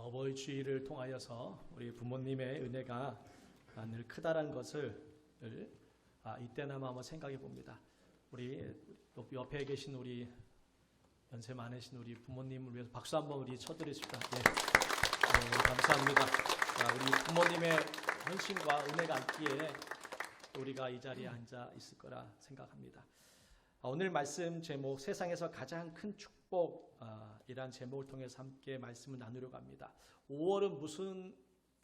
어버이 주일을 통하여서 우리 부모님의 은혜가 늘 크다란 것을 이때나마 한번 생각해 봅니다. 우리 옆에 계신 우리 연세 많으신 우리 부모님을 위해서 박수 한번 우리 쳐드리십시다. 감사합니다. 우리 부모님의 헌신과 은혜가 있기에 우리가 이 자리에 앉아 있을 거라 생각합니다. 오늘 말씀 제목 세상에서 가장 큰 축복이란 제목을 통해서 함께 말씀을 나누려고 합니다. 5월은 무슨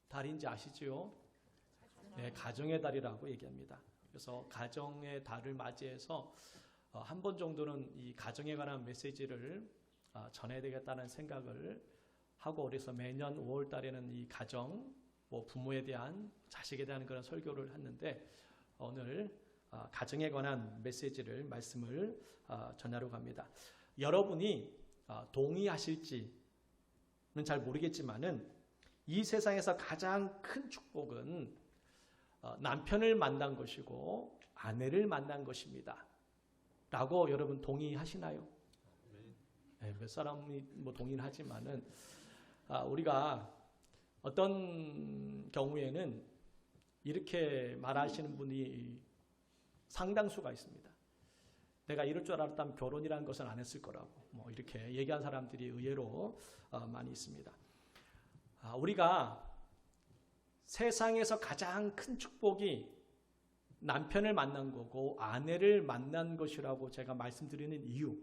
달인지 아시죠? 네, 가정의 달이라고 얘기합니다. 그래서 가정의 달을 맞이해서 한 번 정도는 이 가정에 관한 메시지를 전해야 되겠다는 생각을 하고, 그래서 매년 5월 달에는 이 가정, 부모에 대한, 자식에 대한 그런 설교를 했는데, 오늘 가정에 관한 메시지를, 말씀을 전하려고 합니다. 여러분이 동의하실지는 잘 모르겠지만은 이 세상에서 가장 큰 축복은 남편을 만난 것이고 아내를 만난 것입니다. 라고 여러분 동의하시나요? 네, 몇 사람이 동의는 하지만은 우리가 어떤 경우에는 이렇게 말하시는 분이 상당수가 있습니다. 내가 이럴 줄 알았다면 결혼이라는 것은 안 했을 거라고 이렇게 얘기한 사람들이 의외로 많이 있습니다. 우리가 세상에서 가장 큰 축복이 남편을 만난 거고 아내를 만난 것이라고 제가 말씀드리는 이유,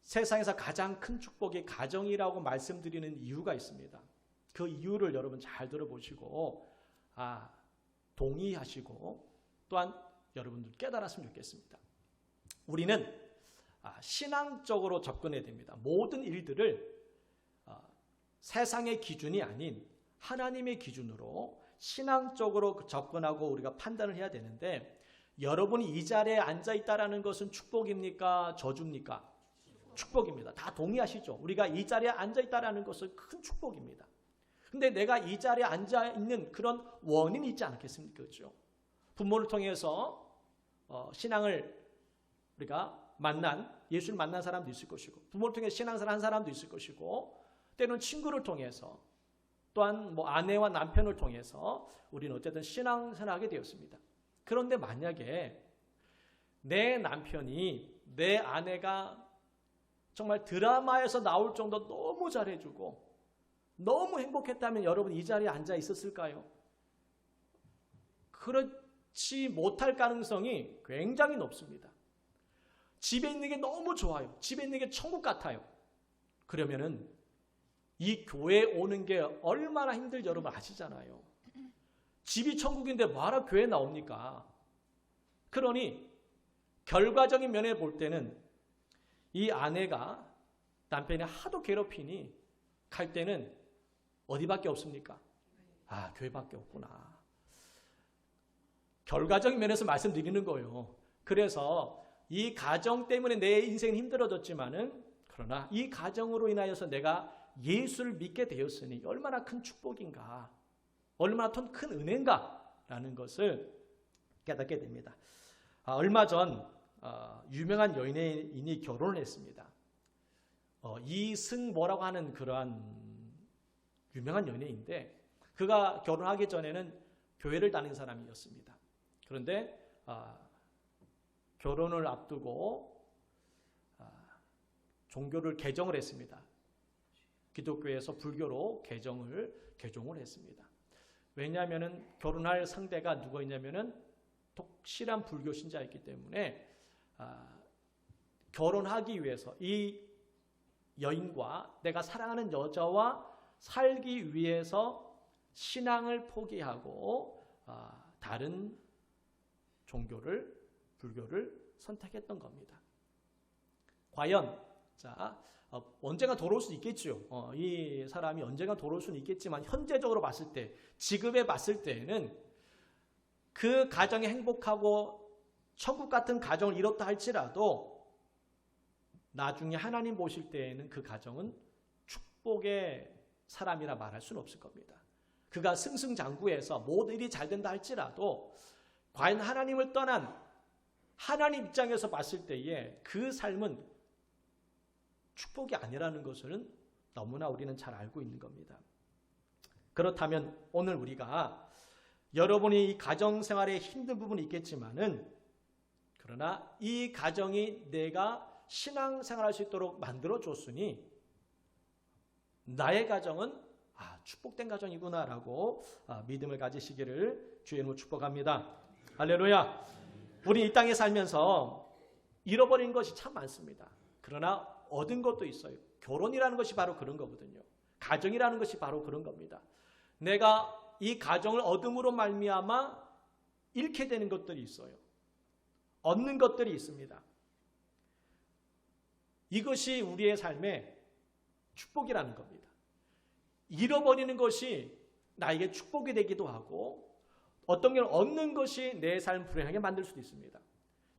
세상에서 가장 큰 축복이 가정이라고 말씀드리는 이유가 있습니다. 그 이유를 여러분 잘 들어보시고 동의하시고 또한 여러분들 깨달았으면 좋겠습니다. 우리는 신앙적으로 접근해야 됩니다. 모든 일들을 세상의 기준이 아닌 하나님의 기준으로 신앙적으로 접근하고 우리가 판단을 해야 되는데, 여러분이 이 자리에 앉아 있다라는 것은 축복입니까? 저주입니까? 축복입니다. 다 동의하시죠? 우리가 이 자리에 앉아 있다라는 것은 큰 축복입니다. 근데 내가 이 자리에 앉아 있는 그런 원인이 있지 않겠습니까? 그렇죠? 부모를 통해서 신앙을 우리가 예수를 만난 사람도 있을 것이고, 부모를 통해 신앙생활 한 사람도 있을 것이고, 때로는 친구를 통해서, 또한 아내와 남편을 통해서 우리는 어쨌든 신앙생활을 하게 되었습니다. 그런데 만약에 내 남편이, 내 아내가 정말 드라마에서 나올 정도 너무 잘해주고 너무 행복했다면 여러분 이 자리에 앉아 있었을까요? 그렇지 못할 가능성이 굉장히 높습니다. 집에 있는 게 너무 좋아요. 집에 있는 게 천국 같아요. 그러면은 이 교회에 오는 게 얼마나 힘들지 여러분 아시잖아요. 집이 천국인데 뭐하러 교회에 나옵니까? 그러니 결과적인 면에 볼 때는 이 아내가 남편이 하도 괴롭히니 갈 때는 어디밖에 없습니까? 교회밖에 없구나. 결과적인 면에서 말씀드리는 거예요. 그래서 이 가정 때문에 내 인생은 힘들어졌지만은, 그러나 이 가정으로 인하여서 내가 예수를 믿게 되었으니 얼마나 큰 축복인가, 얼마나 큰 은혜인가 라는 것을 깨닫게 됩니다. 얼마 전 유명한 연예인이 결혼을 했습니다. 이승모라고 하는 그러한 유명한 연예인인데, 그가 결혼하기 전에는 교회를 다니는 사람이었습니다. 그런데 결혼을 앞두고 종교를 개정을 했습니다. 기독교에서 불교로 개종을 했습니다. 왜냐하면은 결혼할 상대가 누구였냐면은 독실한 불교 신자였기 때문에 결혼하기 위해서 이 여인과 내가 사랑하는 여자와 살기 위해서 신앙을 포기하고 다른 종교를, 불교를 선택했던 겁니다. 과연 언젠가 돌아올 수 있겠죠. 이 사람이 언젠가 돌아올 수는 있겠지만 현재적으로 봤을 때, 지금에 봤을 때는 그 가정이 행복하고 천국 같은 가정을 이뤘다 할지라도 나중에 하나님 보실 때에는 그 가정은 축복의 사람이라 말할 수는 없을 겁니다. 그가 승승장구해서 모든 일이 잘 된다 할지라도 과연 하나님을 떠난 하나님 입장에서 봤을 때에 그 삶은 축복이 아니라는 것은 너무나 우리는 잘 알고 있는 겁니다. 그렇다면 오늘 우리가 여러분이 이 가정생활에 힘든 부분이 있겠지만은 그러나 이 가정이 내가 신앙생활할 수 있도록 만들어줬으니 나의 가정은 축복된 가정이구나라고 믿음을 가지시기를 주의 이름으로 축복합니다. 할렐루야. 우리 이 땅에 살면서 잃어버린 것이 참 많습니다. 그러나 얻은 것도 있어요. 결혼이라는 것이 바로 그런 거거든요. 가정이라는 것이 바로 그런 겁니다. 내가 이 가정을 얻음으로 말미암아 잃게 되는 것들이 있어요. 얻는 것들이 있습니다. 이것이 우리의 삶의 축복이라는 겁니다. 잃어버리는 것이 나에게 축복이 되기도 하고 어떤 경우는 얻는 것이 내 삶을 불행하게 만들 수도 있습니다.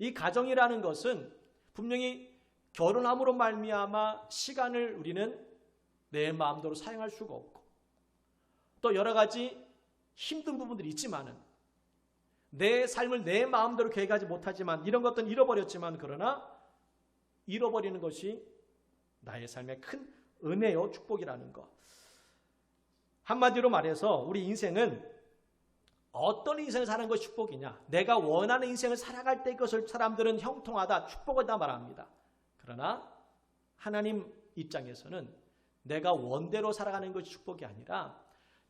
이 가정이라는 것은 분명히 결혼함으로 말미암아 시간을 우리는 내 마음대로 사용할 수가 없고 또 여러 가지 힘든 부분들이 있지만은 내 삶을 내 마음대로 계획하지 못하지만 이런 것들은 잃어버렸지만 그러나 잃어버리는 것이 나의 삶의 큰 은혜요 축복이라는 것. 한마디로 말해서 우리 인생은 어떤 인생을 사는 것이 축복이냐, 내가 원하는 인생을 살아갈 때 그것을 사람들은 형통하다, 축복이다 말합니다. 그러나 하나님 입장에서는 내가 원대로 살아가는 것이 축복이 아니라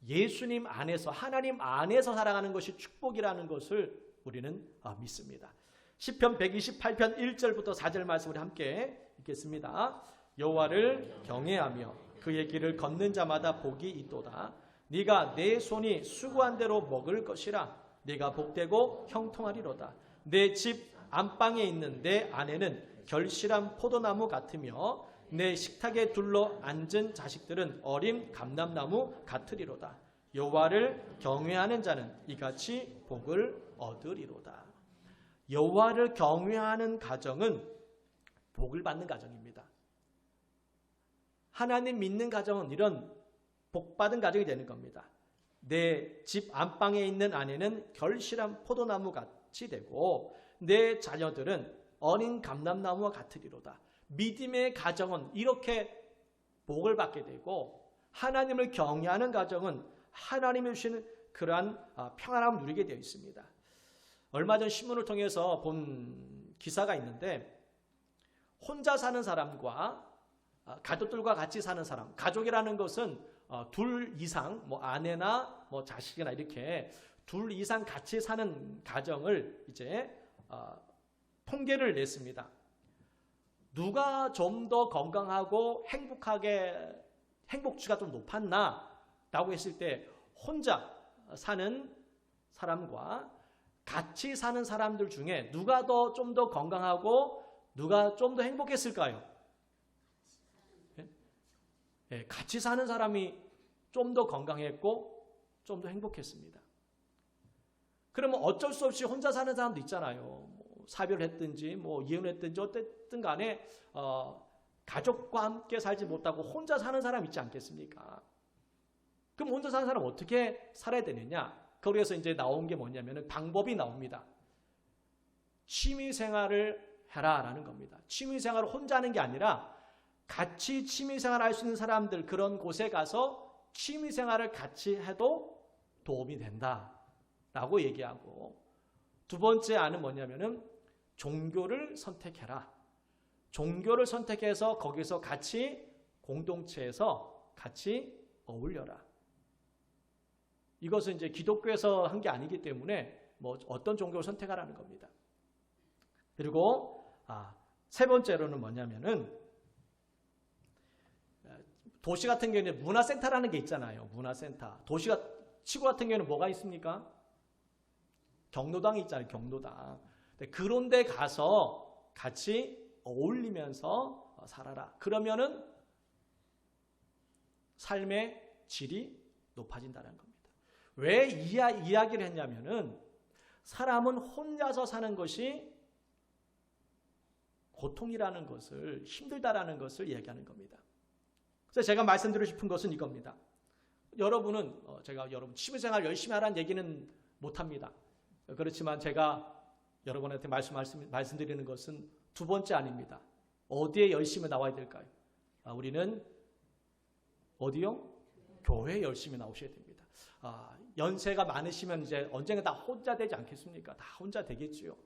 예수님 안에서, 하나님 안에서 살아가는 것이 축복이라는 것을 우리는 믿습니다. 시편 128편 1절부터 4절 말씀 우리 함께 읽겠습니다. 여호와를 경외하며 그의 길을 걷는 자마다 복이 있도다. 네가 내 손이 수고한 대로 먹을 것이라. 네가 복되고 형통하리로다. 내 집 안방에 있는 내 아내는 결실한 포도나무 같으며 내 식탁에 둘러 앉은 자식들은 어린 감람나무 같으리로다. 여호와를 경외하는 자는 이같이 복을 얻으리로다. 여호와를 경외하는 가정은 복을 받는 가정입니다. 하나님 믿는 가정은 이런 복받은 가정이 되는 겁니다. 내 집 안방에 있는 아내는 결실한 포도나무 같이 되고 내 자녀들은 어린 감람나무와 같으리로다. 믿음의 가정은 이렇게 복을 받게 되고 하나님을 경외하는 가정은 하나님이 주시는 그러한 평안함을 누리게 되어 있습니다. 얼마 전 신문을 통해서 본 기사가 있는데 혼자 사는 사람과 가족들과 같이 사는 사람, 가족이라는 것은 둘 이상, 아내나 자식이나 이렇게 둘 이상 같이 사는 가정을 이제 통계를 냈습니다. 누가 좀 더 건강하고 행복치가 좀 높았나라고 했을 때 혼자 사는 사람과 같이 사는 사람들 중에 누가 좀 더 건강하고 누가 좀 더 행복했을까요? 네, 같이 사는 사람이 좀 더 건강했고 좀 더 행복했습니다. 그러면 어쩔 수 없이 혼자 사는 사람도 있잖아요. 사별했든지 이혼했든지 어쨌든 간에 가족과 함께 살지 못하고 혼자 사는 사람 있지 않겠습니까? 그럼 혼자 사는 사람 어떻게 살아야 되느냐? 거기에서 이제 나온 게 뭐냐면 방법이 나옵니다. 취미생활을 해라라는 겁니다. 취미생활을 혼자 하는 게 아니라 같이 취미생활을 할 수 있는 사람들 그런 곳에 가서 취미생활을 같이 해도 도움이 된다라고 얘기하고 두 번째 안은 뭐냐면은 종교를 선택해라. 종교를 선택해서 거기서 같이 공동체에서 같이 어울려라. 이것은 이제 기독교에서 한 게 아니기 때문에 어떤 종교를 선택하라는 겁니다. 그리고 세 번째로는 뭐냐면은 도시 같은 경우에는 문화센터라는 게 있잖아요. 문화센터. 시골 같은 경우에는 뭐가 있습니까? 경로당이 있잖아요. 경로당. 그런 데 가서 같이 어울리면서 살아라. 그러면은 삶의 질이 높아진다는 겁니다. 왜 이야기를 했냐면은 사람은 혼자서 사는 것이 고통이라는 것을, 힘들다라는 것을 이야기하는 겁니다. 그래서 제가 말씀드리고 싶은 것은 이겁니다. 여러분은 제가 여러분 취미생활 열심히 하라는 얘기는 못합니다. 그렇지만 제가 여러분한테 말씀드리는 것은 두 번째 아닙니다. 어디에 열심히 나와야 될까요? 우리는 어디요? 교회 열심히 나오셔야 됩니다. 연세가 많으시면 이제 언젠가 다 혼자 되지 않겠습니까? 다 혼자 되겠지요.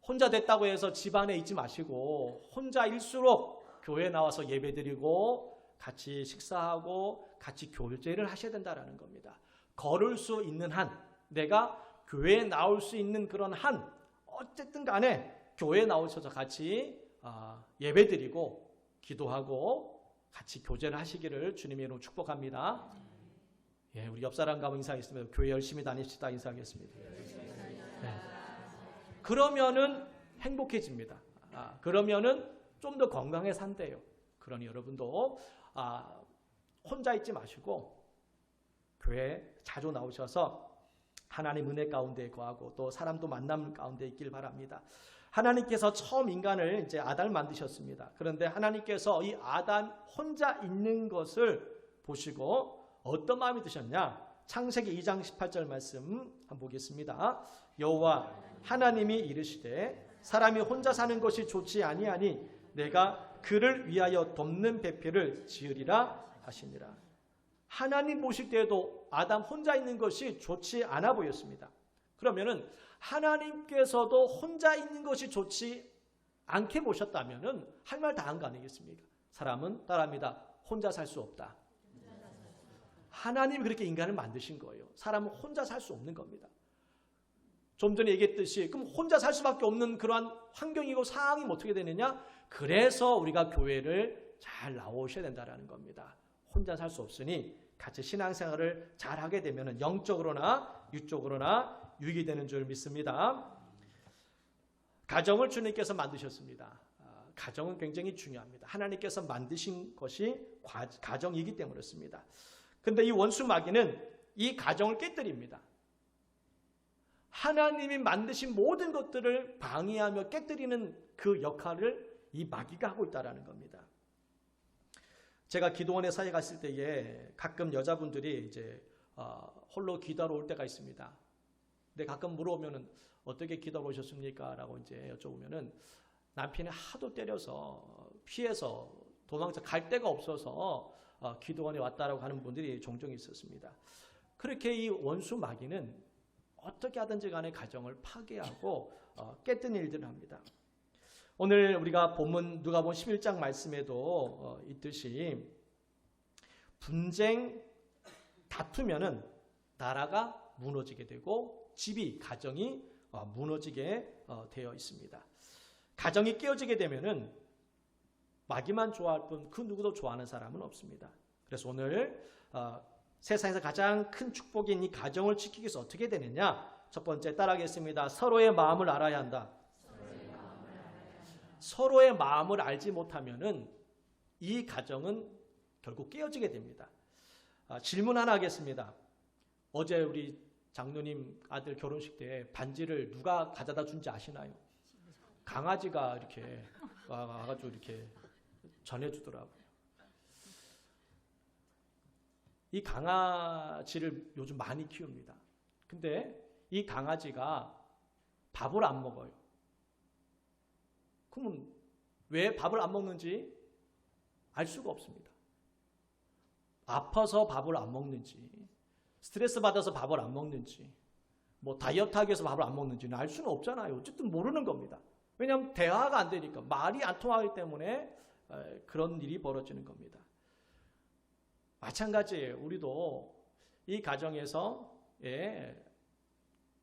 혼자 됐다고 해서 집안에 있지 마시고 혼자일수록 교회에 나와서 예배드리고 같이 식사하고 같이 교제를 하셔야 된다는 겁니다. 걸을 수 있는 한, 내가 교회에 나올 수 있는 그런 한, 어쨌든 간에 교회에 나오셔서 같이 예배드리고 기도하고 같이 교제를 하시기를 주님의 이름으로 축복합니다. 예, 우리 옆 사람과 인사하겠습니다. 교회 열심히 다닙시다. 인사하겠습니다. 네. 그러면은 행복해집니다. 그러면은 좀 더 건강에 산대요. 그러니 여러분도 혼자 있지 마시고 교회 자주 나오셔서 하나님 은혜 가운데 거하고 또 사람도 만남 가운데 있길 바랍니다. 하나님께서 처음 인간을 이제 아담을 만드셨습니다. 그런데 하나님께서 이 아담 혼자 있는 것을 보시고 어떤 마음이 드셨냐? 창세기 2장 18절 말씀 한번 보겠습니다. 여호와 하나님이 이르시되 사람이 혼자 사는 것이 좋지 아니하니 내가 그를 위하여 돕는 배필을 지으리라 하시니라. 하나님 보실 때에도 아담 혼자 있는 것이 좋지 않아 보였습니다. 그러면은 하나님께서도 혼자 있는 것이 좋지 않게 보셨다면은 할 말 다 한 거 아니겠습니까? 사람은 따라합니다. 혼자 살 수 없다. 하나님이 그렇게 인간을 만드신 거예요. 사람은 혼자 살 수 없는 겁니다. 좀 전에 얘기했듯이 그럼 혼자 살 수밖에 없는 그러한 환경이고 상황이 어떻게 되느냐? 그래서 우리가 교회를 잘 나오셔야 된다는 겁니다. 혼자 살 수 없으니 같이 신앙생활을 잘 하게 되면 영적으로나 육적으로나 유익이 되는 줄 믿습니다. 가정을 주님께서 만드셨습니다. 가정은 굉장히 중요합니다. 하나님께서 만드신 것이 가정이기 때문에 그렇습니다. 그런데 이 원수 마귀는 이 가정을 깨뜨립니다. 하나님이 만드신 모든 것들을 방해하며 깨뜨리는 그 역할을 이 마귀가 하고 있다는 겁니다. 제가 기도원에 사회 갔을 때에 가끔 여자분들이 이제 홀로 기도하러 올 때가 있습니다. 근데 가끔 물어보면은 어떻게 기도하러 오셨습니까? 라고 이제 여쭤보면은 남편이 하도 때려서 피해서 도망쳐 갈 데가 없어서 기도원에 왔다라고 하는 분들이 종종 있었습니다. 그렇게 이 원수 마귀는 어떻게 하든지 간에 가정을 파괴하고 깨뜨리는 일들을 합니다. 오늘 우리가 본문 누가복음 11장 말씀에도 있듯이 분쟁, 다투면은 나라가 무너지게 되고 집이, 가정이 무너지게 되어 있습니다. 가정이 깨어지게 되면은 마귀만 좋아할 뿐 그 누구도 좋아하는 사람은 없습니다. 그래서 오늘 세상에서 가장 큰 축복인 이 가정을 지키기 위해서 어떻게 되느냐? 첫 번째 따라하겠습니다. 서로의 마음을 알아야 한다. 서로의 마음을 알지 못하면은 이 가정은 결국 깨어지게 됩니다. 질문 하나 하겠습니다. 어제 우리 장로님 아들 결혼식 때 반지를 누가 가져다 준지 아시나요? 강아지가 이렇게 와가지고 이렇게 전해주더라고요. 이 강아지를 요즘 많이 키웁니다. 근데 이 강아지가 밥을 안 먹어요. 그러면 왜 밥을 안 먹는지 알 수가 없습니다. 아파서 밥을 안 먹는지, 스트레스 받아서 밥을 안 먹는지, 뭐 다이어트 하기 위해서 밥을 안 먹는지는 알 수는 없잖아요. 어쨌든 모르는 겁니다. 왜냐하면 대화가 안 되니까, 말이 안 통하기 때문에 그런 일이 벌어지는 겁니다. 마찬가지예요. 우리도 이 가정에서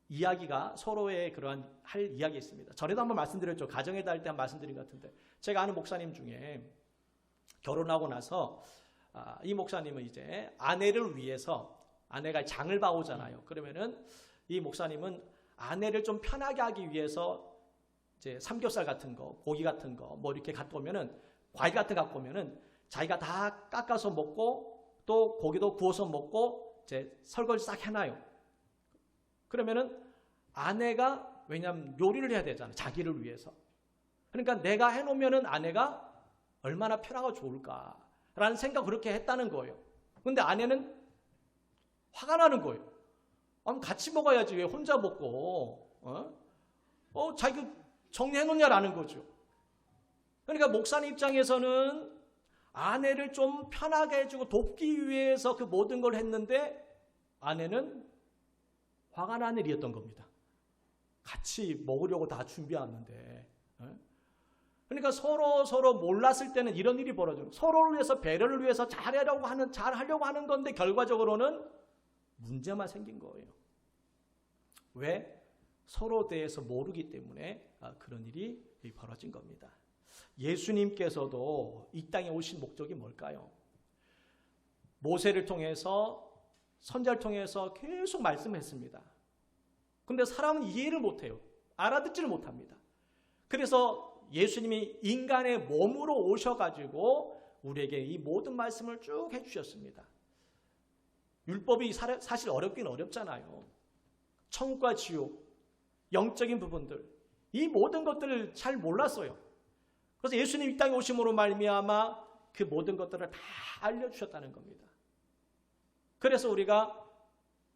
이야기가 서로의 그러한 할 이야기 있습니다. 전에도 한번 말씀드렸죠. 가정에 대할 때 한번 말씀드린 것 같은데 제가 아는 목사님 중에 결혼하고 나서 이 목사님은 이제 아내를 위해서 아내가 장을 봐오잖아요. 그러면은 이 목사님은 아내를 좀 편하게 하기 위해서 이제 삼겹살 같은 거, 고기 같은 거, 뭐 이렇게 갖고 오면은 과일 같은 거 갖고 오면은 자기가 다 깎아서 먹고 또 고기도 구워서 먹고 이제 설거지 싹 해놔요. 그러면은 아내가 왜냐하면 요리를 해야 되잖아요. 자기를 위해서. 그러니까 내가 해놓으면은 아내가 얼마나 편하고 좋을까라는 생각 그렇게 했다는 거예요. 근데 아내는 화가 나는 거예요. 같이 먹어야지 왜 혼자 먹고 자기가 정리해놓냐라는 거죠. 그러니까 목사님 입장에서는 아내를 좀 편하게 해주고 돕기 위해서 그 모든 걸 했는데 아내는 화가 난 일이었던 겁니다. 같이 먹으려고 다 준비했는데. 그러니까 서로 몰랐을 때는 이런 일이 벌어져요. 서로를 위해서, 배려를 위해서 잘하려고 하는 건데 결과적으로는 문제만 생긴 거예요. 왜? 서로 대해서 모르기 때문에 그런 일이 벌어진 겁니다. 예수님께서도 이 땅에 오신 목적이 뭘까요? 모세를 통해서, 선지자를 통해서 계속 말씀했습니다. 근데 사람은 이해를 못해요. 알아듣지를 못합니다. 그래서 예수님이 인간의 몸으로 오셔가지고 우리에게 이 모든 말씀을 쭉 해주셨습니다. 율법이 사실 어렵긴 어렵잖아요. 천국과 지옥, 영적인 부분들, 이 모든 것들을 잘 몰랐어요. 그래서 예수님 이 땅에 오심으로 말미암아 그 모든 것들을 다 알려주셨다는 겁니다. 그래서 우리가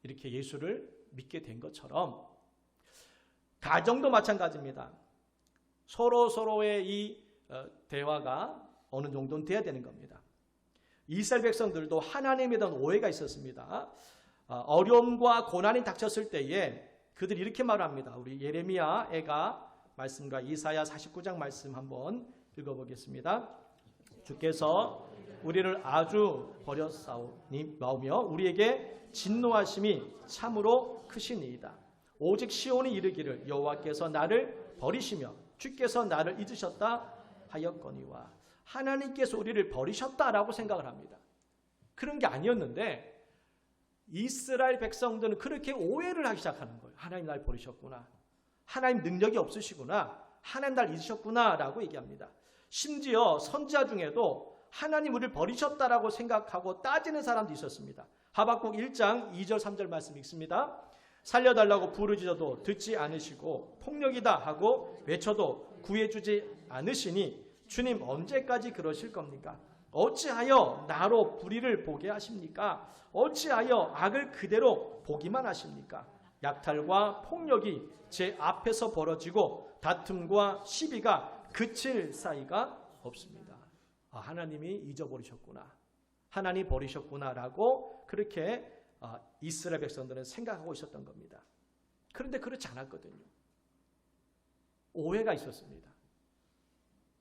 이렇게 예수를 믿게 된 것처럼 가정도 마찬가지입니다. 서로의 이 대화가 어느 정도는 돼야 되는 겁니다. 이스라엘 백성들도 하나님에 대한 오해가 있었습니다. 어려움과 고난이 닥쳤을 때에 그들이 이렇게 말합니다. 우리 예레미야 애가 말씀과 이사야 49장 말씀 한번 읽어보겠습니다. 주께서 우리를 아주 버렸사오며 우리에게 진노하심이 참으로 크시니이다. 오직 시온이 이르기를 여호와께서 나를 버리시며 주께서 나를 잊으셨다 하였거니와. 하나님께서 우리를 버리셨다라고 생각을 합니다. 그런 게 아니었는데 이스라엘 백성들은 그렇게 오해를 하기 시작하는 거예요. 하나님 날 버리셨구나. 하나님 능력이 없으시구나. 하나님 날 잊으셨구나 라고 얘기합니다. 심지어 선지자 중에도 하나님 우리를 버리셨다라고 생각하고 따지는 사람도 있었습니다. 하박국 1장 2절 3절 말씀 읽습니다. 살려달라고 부르짖어도 듣지 않으시고 폭력이다 하고 외쳐도 구해주지 않으시니 주님 언제까지 그러실 겁니까? 어찌하여 나로 불의를 보게 하십니까? 어찌하여 악을 그대로 보기만 하십니까? 약탈과 폭력이 제 앞에서 벌어지고 다툼과 시비가 그칠 사이가 없습니다. 하나님이 잊어버리셨구나. 하나님 버리셨구나라고 그렇게 이스라엘 백성들은 생각하고 있었던 겁니다. 그런데 그렇지 않았거든요. 오해가 있었습니다.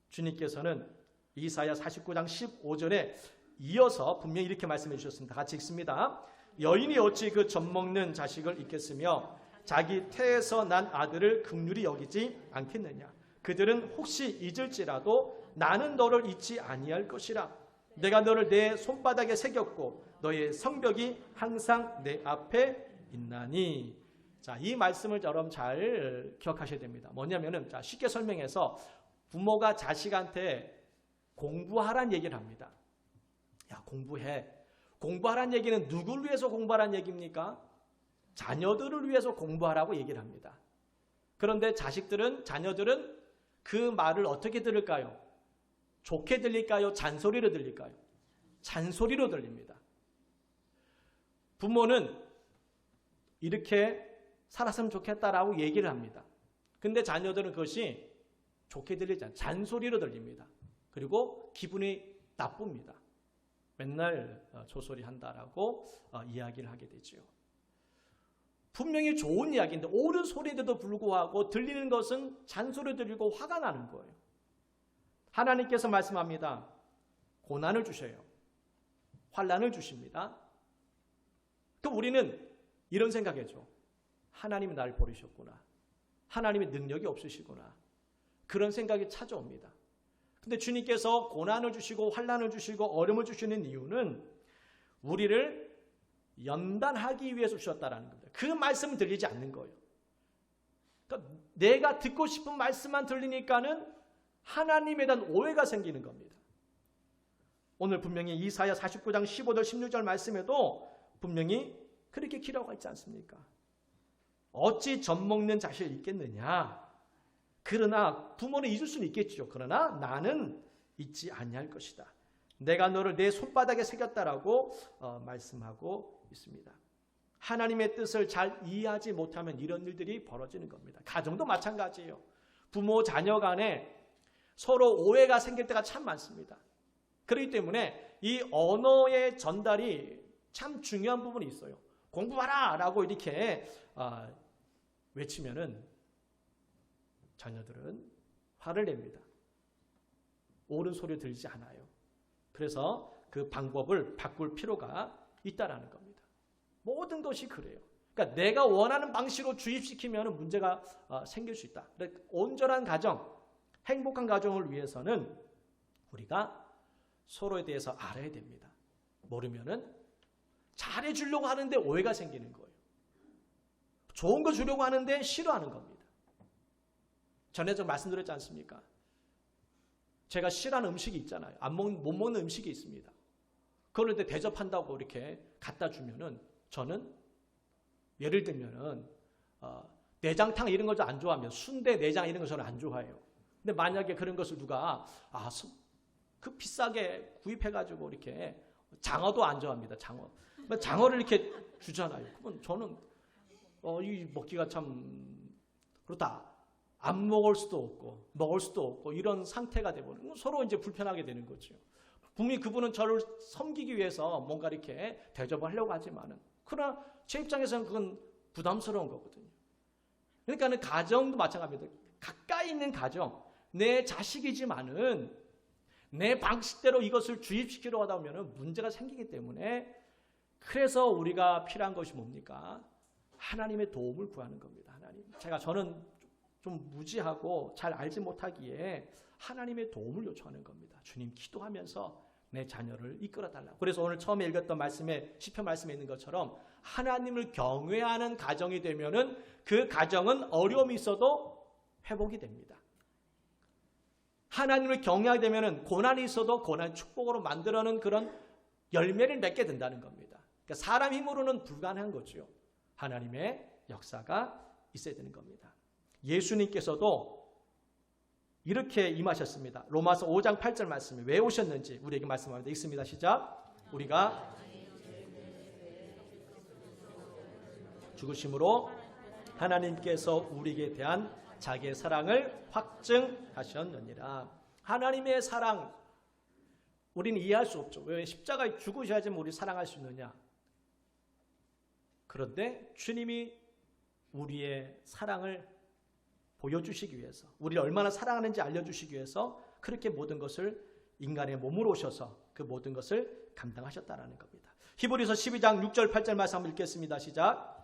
주님께서는 이사야 49장 15절에 이어서 분명히 이렇게 말씀해 주셨습니다. 같이 읽습니다. 여인이 어찌 그 젖먹는 자식을 잊겠으며 자기 태에서 난 아들을 긍휼히 여기지 않겠느냐. 그들은 혹시 잊을지라도 나는 너를 잊지 아니할 것이라. 내가 너를 내 손바닥에 새겼고 너의 성벽이 항상 내 앞에 있나니. 자, 이 말씀을 여러분 잘 기억하셔야 됩니다. 뭐냐면은 자, 쉽게 설명해서 부모가 자식한테 공부하란 얘기를 합니다. 야, 공부해. 공부하란 얘기는 누구를 위해서 공부하란 얘기입니까? 자녀들을 위해서 공부하라고 얘기를 합니다. 그런데 자녀들은 그 말을 어떻게 들을까요? 좋게 들릴까요? 잔소리로 들릴까요? 잔소리로 들립니다. 부모는 이렇게 살았으면 좋겠다라고 얘기를 합니다. 근데 자녀들은 그것이 좋게 들리지 않아요. 잔소리로 들립니다. 그리고 기분이 나쁩니다. 맨날 조소리 한다라고 이야기를 하게 되죠. 분명히 좋은 이야기인데 옳은 소리에도 불구하고 들리는 것은 잔소리 들리고 화가 나는 거예요. 하나님께서 말씀합니다. 고난을 주셔요. 환난을 주십니다. 그럼 우리는 이런 생각이죠. 하나님이 나를 버리셨구나. 하나님의 능력이 없으시구나. 그런 생각이 찾아옵니다. 근데 주님께서 고난을 주시고 환난을 주시고 어려움을 주시는 이유는 우리를 연단하기 위해서 주셨다라는 겁니다. 그 말씀은 들리지 않는 거예요. 그러니까 내가 듣고 싶은 말씀만 들리니까는 하나님에 대한 오해가 생기는 겁니다. 오늘 분명히 이사야 49장 15절 16절 말씀에도 분명히 그렇게 기록하고 있지 않습니까? 어찌 젖먹는 자식을 잊겠느냐. 그러나 부모는 잊을 수는 있겠죠. 그러나 나는 잊지 아니할 것이다. 내가 너를 내 손바닥에 새겼다라고 말씀하고 있습니다. 하나님의 뜻을 잘 이해하지 못하면 이런 일들이 벌어지는 겁니다. 가정도 마찬가지예요. 부모 자녀 간에 서로 오해가 생길 때가 참 많습니다. 그렇기 때문에 이 언어의 전달이 참 중요한 부분이 있어요. 공부하라 라고 이렇게 외치면은 자녀들은 화를 냅니다. 옳은 소리 들리지 않아요. 그래서 그 방법을 바꿀 필요가 있다라는 겁니다. 모든 것이 그래요. 그러니까 내가 원하는 방식으로 주입시키면 문제가 생길 수 있다. 온전한 가정, 행복한 가정을 위해서는 우리가 서로에 대해서 알아야 됩니다. 모르면은 잘해주려고 하는데 오해가 생기는 거예요. 좋은 거 주려고 하는데 싫어하는 겁니다. 전에 좀 말씀드렸지 않습니까? 제가 싫어하는 음식이 있잖아요. 못 먹는 음식이 있습니다. 그런데 대접한다고 이렇게 갖다 주면은 저는 예를 들면은 내장탕 이런 걸 안 좋아하면 순대, 내장 이런 거 저는 안 좋아해요. 근데 만약에 그런 것을 누가 그 비싸게 구입해가지고 이렇게 장어도 안 좋아합니다. 장어를 이렇게 주잖아요. 그러면 저는 이 먹기가 참 그렇다. 안 먹을 수도 없고 먹을 수도 없고 이런 상태가 되버리고 서로 이제 불편하게 되는 거죠. 분명히 그분은 저를 섬기기 위해서 뭔가 이렇게 대접을 하려고 하지만은 그러나 제 입장에서는 그건 부담스러운 거거든요. 그러니까는 가정도 마찬가지입니다. 가까이 있는 가정, 내 자식이지만은 내 방식대로 이것을 주입시키려고 하다 보면 문제가 생기기 때문에 그래서 우리가 필요한 것이 뭡니까? 하나님의 도움을 구하는 겁니다. 하나님. 저는 좀 무지하고 잘 알지 못하기에 하나님의 도움을 요청하는 겁니다. 주님 기도하면서 내 자녀를 이끌어 달라고. 그래서 오늘 처음에 읽었던 말씀에 시편 말씀에 있는 것처럼 하나님을 경외하는 가정이 되면은 그 가정은 어려움이 있어도 회복이 됩니다. 하나님을 경외하게 되면은 고난이 있어도 고난 축복으로 만들어는 그런 열매를 맺게 된다는 겁니다. 그러니까 사람 힘으로는 불가능한 거죠. 하나님의 역사가 있어야 되는 겁니다. 예수님께서도 이렇게 임하셨습니다. 로마서 5장 8절 말씀에 왜 오셨는지 우리에게 말씀합니다. 읽습니다. 시작. 우리가 죽으심으로 하나님께서 우리에게 대한 자기의 사랑을 확증하셨느니라. 하나님의 사랑 우리는 이해할 수 없죠. 왜 십자가에 죽으셔야지만 우리 사랑할 수 있느냐. 그런데 주님이 우리의 사랑을 보여주시기 위해서 우리를 얼마나 사랑하는지 알려주시기 위해서 그렇게 모든 것을 인간의 몸으로 오셔서 그 모든 것을 감당하셨다는 겁니다. 히브리서 12장 6절 8절 말씀 한번 읽겠습니다. 시작.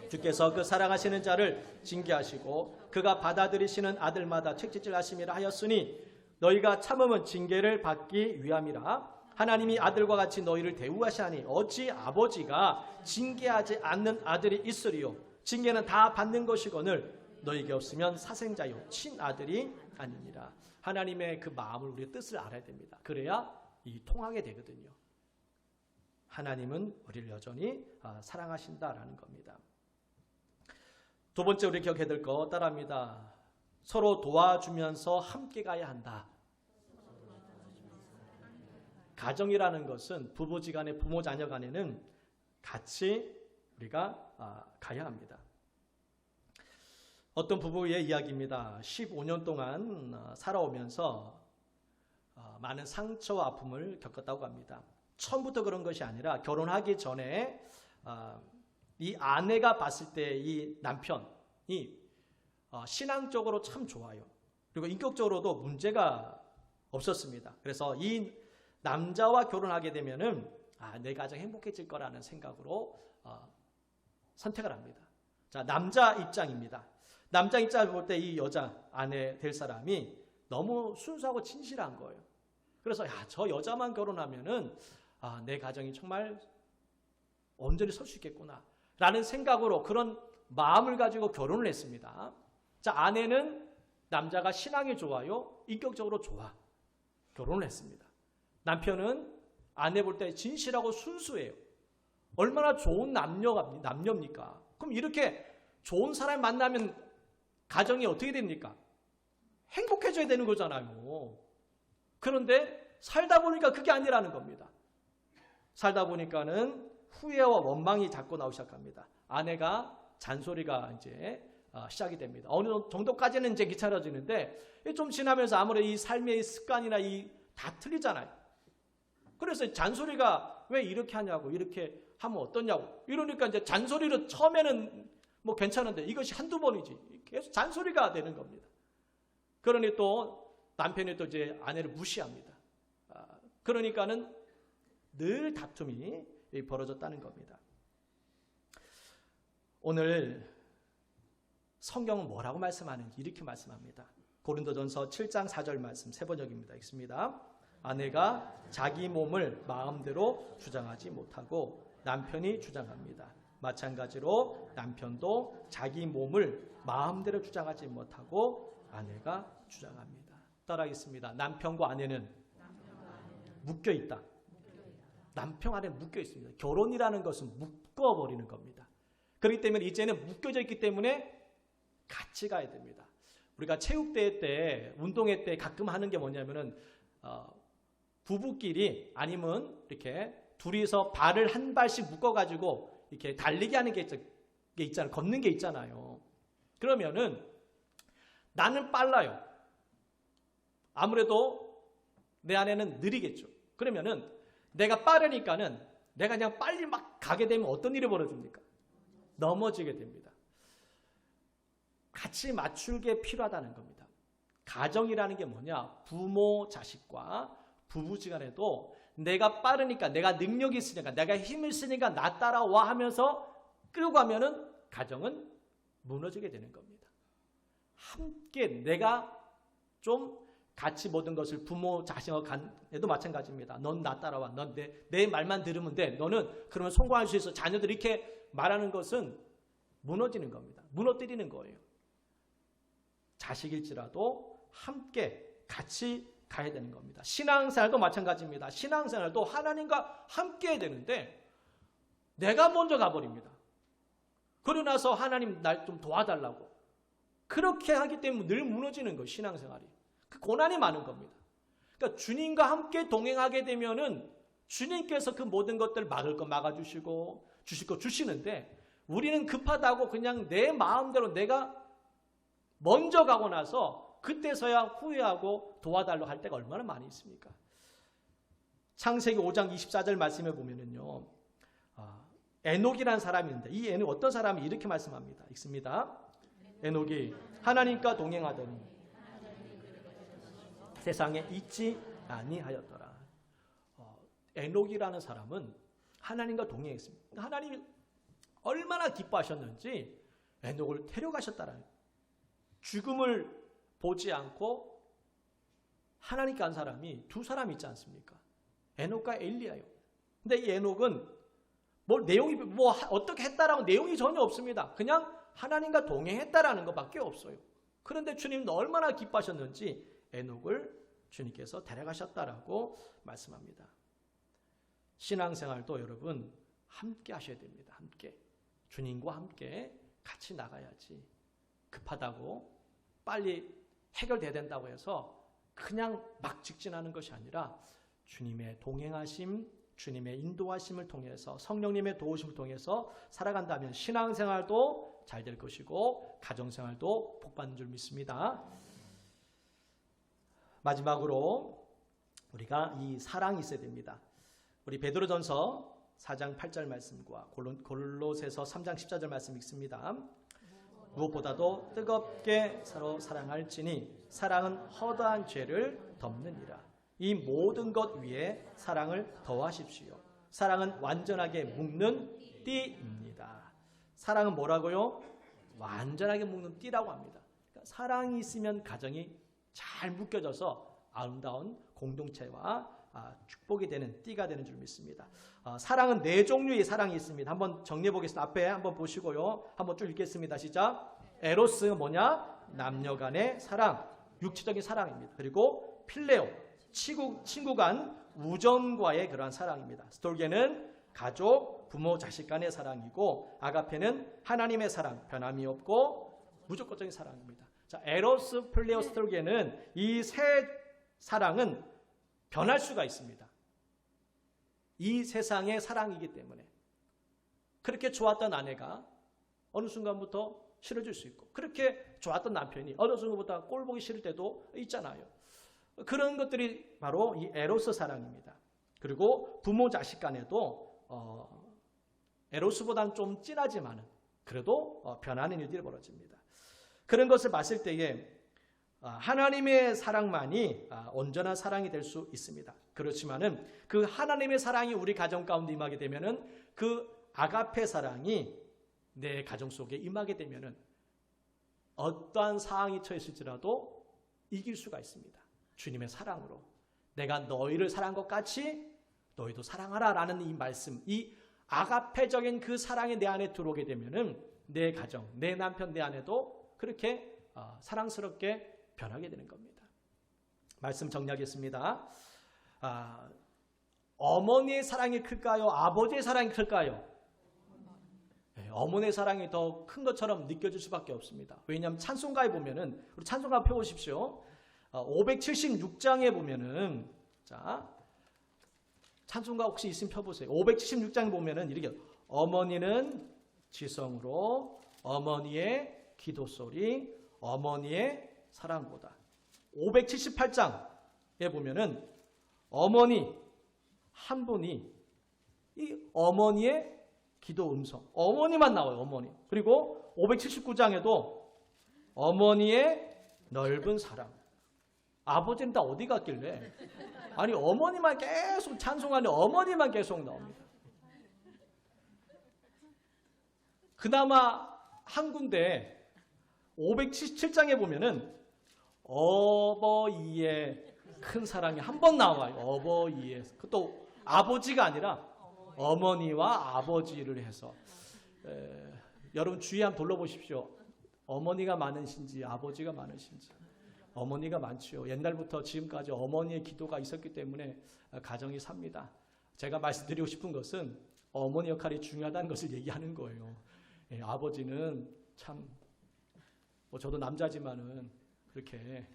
주께서 그 사랑하시는 자를 징계하시고 그가 받아들이시는 아들마다 책짓질 하심이라 하였으니 너희가 참음은 징계를 받기 위함이라. 하나님이 아들과 같이 너희를 대우하시나니 어찌 아버지가 징계하지 않는 아들이 있으리요. 징계는 다 받는 것이거늘 너희에게 없으면 사생자요 친아들이 아니니라. 하나님의 그 마음을 우리의 뜻을 알아야 됩니다. 그래야 이 통하게 되거든요. 하나님은 우리를 여전히 사랑하신다라는 겁니다. 두 번째 우리 기억해야 될 거 따라합니다. 서로 도와주면서 함께 가야 한다. 가정이라는 것은 부부지간에 부모 자녀 간에는 같이 우리가 가야 합니다. 어떤 부부의 이야기입니다. 15년 동안 살아오면서 많은 상처와 아픔을 겪었다고 합니다. 처음부터 그런 것이 아니라 결혼하기 전에 이 아내가 봤을 때 이 남편이 신앙적으로 참 좋아요. 그리고 인격적으로도 문제가 없었습니다. 그래서 이 남자와 결혼하게 되면은 내 가정 행복해질 거라는 생각으로 선택을 합니다. 자, 남자 입장입니다. 남자 입장을 볼 때 이 여자 아내 될 사람이 너무 순수하고 진실한 거예요. 그래서 저 여자만 결혼하면은 내 가정이 정말 온전히 설 수 있겠구나 라는 생각으로 그런 마음을 가지고 결혼을 했습니다. 자, 아내는 남자가 신앙이 좋아요. 인격적으로 좋아. 결혼을 했습니다. 남편은 아내 볼 때 진실하고 순수해요. 얼마나 좋은 남녀입니까? 그럼 이렇게 좋은 사람 만나면 가정이 어떻게 됩니까? 행복해져야 되는 거잖아요. 그런데 살다 보니까 그게 아니라는 겁니다. 살다 보니까는 후회와 원망이 자꾸 나오기 시작합니다. 아내가 잔소리가 이제 시작이 됩니다. 어느 정도까지는 이제 귀찮아지는데 좀 지나면서 아무래도 이 삶의 습관이나 다 틀리잖아요. 그래서 잔소리가 왜 이렇게 하냐고, 이렇게 하면 어떠냐고. 이러니까 이제 잔소리로 처음에는 뭐 괜찮은데 이것이 한두 번이지. 계속 잔소리가 되는 겁니다. 그러니 또 남편이 또 이제 아내를 무시합니다. 그러니까는 늘 다툼이 벌어졌다는 겁니다. 오늘 성경은 뭐라고 말씀하는지 이렇게 말씀합니다. 고린도전서 7장 4절 말씀 세 번역입니다. 읽습니다. 아내가 자기 몸을 마음대로 주장하지 못하고 남편이 주장합니다. 마찬가지로 남편도 자기 몸을 마음대로 주장하지 못하고 아내가 주장합니다. 따라하겠습니다. 남편과 아내는 묶여 있다. 남편 안에 묶여 있습니다. 결혼이라는 것은 묶어버리는 겁니다. 그렇기 때문에 이제는 묶여져 있기 때문에 같이 가야 됩니다. 우리가 체육대회 때, 운동회 때 가끔 하는 게 뭐냐면은 부부끼리 아니면 이렇게 둘이서 발을 한 발씩 묶어가지고 이렇게 달리기 하는 게 있잖아요. 걷는 게 있잖아요. 그러면은 나는 빨라요. 아무래도 내 아내는 느리겠죠. 그러면은 내가 빠르니까는 내가 그냥 빨리 막 가게 되면 어떤 일이 벌어집니까? 넘어지게 됩니다. 같이 맞추게 필요하다는 겁니다. 가정이라는 게 뭐냐? 부모, 자식과 부부지간에도 내가 빠르니까, 내가 능력이 있으니까, 내가 힘이 있으니까 나 따라와 하면서 끌고 가면은 가정은 무너지게 되는 겁니다. 함께 내가 좀 같이 모든 것을 부모, 자식과 간에도 마찬가지입니다. 넌 나 따라와. 넌 내 말만 들으면 돼. 너는 그러면 성공할 수 있어. 자녀들이 이렇게 말하는 것은 무너지는 겁니다. 무너뜨리는 거예요. 자식일지라도 함께 같이 가야 되는 겁니다. 신앙생활도 마찬가지입니다. 신앙생활도 하나님과 함께 해야 되는데 내가 먼저 가버립니다. 그러고 나서 하나님 날 좀 도와달라고. 그렇게 하기 때문에 늘 무너지는 거예요. 신앙생활이. 그 고난이 많은 겁니다. 그러니까 주님과 함께 동행하게 되면은 주님께서 그 모든 것들을 막을 거 막아주시고 주실 거 주시는데 우리는 급하다고 그냥 내 마음대로 내가 먼저 가고 나서 그때서야 후회하고 도와달라고 할 때가 얼마나 많이 있습니까? 창세기 5장 24절 말씀에 보면은요, 에녹이라는 사람이 있는데 이 에녹 어떤 사람이 이렇게 말씀합니다. 읽습니다. 에녹이 하나님과 동행하더니 세상에 있지 아니하였더라. 에녹이라는 사람은 하나님과 동행했습니다. 하나님이 얼마나 기뻐하셨는지 에녹을 데려가셨다라는 거예요. 죽음을 보지 않고 하나님께 간 사람이 두 사람 있지 않습니까? 에녹과 엘리야요. 근데 이 에녹은 내용이 어떻게 했다라고 내용이 전혀 없습니다. 그냥 하나님과 동행했다라는 것밖에 없어요. 그런데 주님은 얼마나 기뻐하셨는지 에녹을 주님께서 데려가셨다라고 말씀합니다. 신앙생활도 여러분 함께 하셔야 됩니다. 함께. 주님과 함께 같이 나가야지. 급하다고 빨리 해결돼야 된다고 해서 그냥 막 직진하는 것이 아니라 주님의 동행하심, 주님의 인도하심을 통해서 성령님의 도우심을 통해서 살아간다면 신앙생활도 잘 될 것이고 가정생활도 복받는 줄 믿습니다. 마지막으로 우리가 이 사랑이 있어야 됩니다. 우리 베드로전서 4장 8절 말씀과 골로새서 3장 14절 말씀 읽습니다. 무엇보다도 뜨겁게 서로 사랑할지니 사랑은 허다한 죄를 덮느니라. 이 모든 것 위에 사랑을 더하십시오. 사랑은 완전하게 묶는 띠입니다. 사랑은 뭐라고요? 완전하게 묶는 띠라고 합니다. 그러니까 사랑이 있으면 가정이 잘 묶여져서 아름다운 공동체와 축복이 되는 띠가 되는 줄 믿습니다. 사랑은 네 종류의 사랑이 있습니다. 한번 정리해 보겠습니다. 앞에 한번 보시고요. 한번 쭉 읽겠습니다. 시작. 에로스는 뭐냐? 남녀 간의 사랑, 육체적인 사랑입니다. 그리고 필레오, 친구 간 우정과의 그러한 사랑입니다. 스톨게는 가족, 부모, 자식 간의 사랑이고 아가페는 하나님의 사랑, 변함이 없고 무조건적인 사랑입니다. 자, 에로스, 필레오, 스톨게는 이 세 사랑은 변할 수가 있습니다. 이 세상의 사랑이기 때문에 그렇게 좋았던 아내가 어느 순간부터 싫어질 수 있고 그렇게 좋았던 남편이 어느 순간부터 꼴보기 싫을 때도 있잖아요. 그런 것들이 바로 이 에로스 사랑입니다. 그리고 부모 자식 간에도 에로스보다는 좀 진하지만은 그래도 변하는 일들이 벌어집니다. 그런 것을 봤을 때에 하나님의 사랑만이 온전한 사랑이 될 수 있습니다. 그렇지만은 그 하나님의 사랑이 우리 가정 가운데 임하게 되면은 그 아가페 사랑이 내 가정 속에 임하게 되면은 어떠한 상황이 처했을지라도 이길 수가 있습니다. 주님의 사랑으로. 내가 너희를 사랑한 것 같이 너희도 사랑하라 라는 이 말씀, 이 아가페적인 그 사랑이 내 안에 들어오게 되면은 내 가정, 내 남편, 내 아내도 그렇게 사랑스럽게 변하게 되는 겁니다. 말씀 정리하겠습니다. 어머니의 사랑이 클까요? 아버지의 사랑이 클까요? 네, 어머니의 사랑이 더 큰 것처럼 느껴질 수밖에 없습니다. 왜냐하면 찬송가에 보면은, 우리 찬송가 펴보십시오. 576장에 보면은, 자, 찬송가 혹시 있으면 펴보세요. 576장에 보면은 이렇게, 어머니는 지성으로, 어머니의 기도소리, 어머니의 사랑보다. 578장에 보면은 어머니 한 분이 이 어머니의 기도 음성, 어머니만 나와요. 어머니. 그리고 579장에도 어머니의 넓은 사랑. 아버지는 다 어디 갔길래? 아니 어머니만 계속 찬송하는 어머니만 계속 나옵니다. 그나마 한 군데 577장에 보면은 어버이의 큰 사랑이 한 번 나와요. 어버이의. 또 아버지가 아니라 어머니와 아버지를 해서. 여러분 주위 한번 둘러보십시오. 어머니가 많으신지 아버지가 많으신지. 어머니가 많지요. 옛날부터 지금까지 어머니의 기도가 있었기 때문에 가정이 삽니다. 제가 말씀드리고 싶은 것은 어머니 역할이 중요하다는 것을 얘기하는 거예요. 아버지는 참 저도 남자지만은 그렇게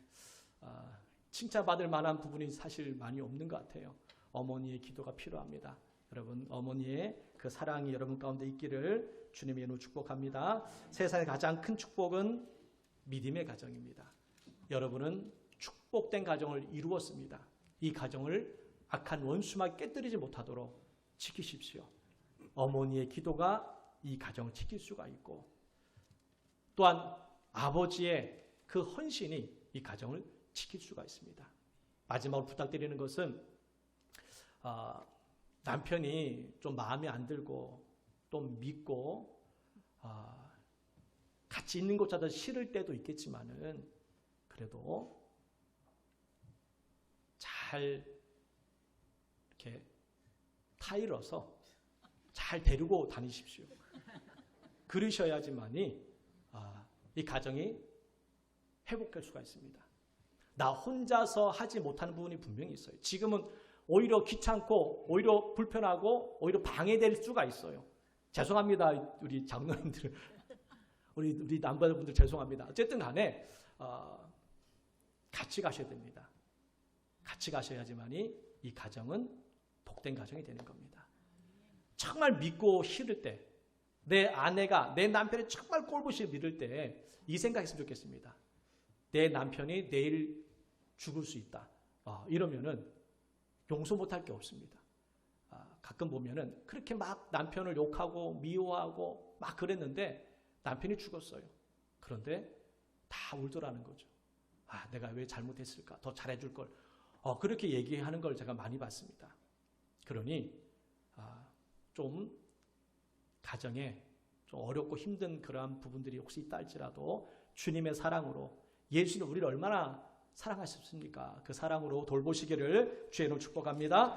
칭찬받을 만한 부분이 사실 많이 없는 것 같아요. 어머니의 기도가 필요합니다. 여러분 어머니의 그 사랑이 여러분 가운데 있기를 주님의 이름으로 축복합니다. 세상의 가장 큰 축복은 믿음의 가정입니다. 여러분은 축복된 가정을 이루었습니다. 이 가정을 악한 원수만 깨뜨리지 못하도록 지키십시오. 어머니의 기도가 이 가정을 지킬 수가 있고 또한 아버지의 그 헌신이 이 가정을 지킬 수가 있습니다. 마지막으로 부탁드리는 것은 남편이 좀 마음에 안 들고 좀 믿고 같이 있는 것보다 싫을 때도 있겠지만은 그래도 잘 이렇게 타일러서 잘 데리고 다니십시오. 그러셔야지만이 이 가정이 회복될 수가 있습니다. 나 혼자서 하지 못하는 부분이 분명히 있어요. 지금은 오히려 귀찮고 오히려 불편하고 오히려 방해될 수가 있어요. 죄송합니다. 우리 장로님들 우리 남자분들 죄송합니다. 어쨌든 간에 같이 가셔야 됩니다. 같이 가셔야지만이 이 가정은 복된 가정이 되는 겁니다. 정말 믿고 싫을 때 내 아내가 내 남편이 정말 꼴보기 믿을 때 이 생각했으면 좋겠습니다. 내 남편이 내일 죽을 수 있다. 이러면은 용서 못할 게 없습니다. 가끔 보면은 그렇게 막 남편을 욕하고 미워하고 막 그랬는데 남편이 죽었어요. 그런데 다 울더라는 거죠. 내가 왜 잘못했을까? 더 잘해줄 걸. 그렇게 얘기하는 걸 제가 많이 봤습니다. 그러니 좀 가정에 좀 어렵고 힘든 그러한 부분들이 혹시 있다 할지라도 주님의 사랑으로 예수님 우리를 얼마나 사랑하셨습니까? 그 사랑으로 돌보시기를 주의 이름으로 축복합니다.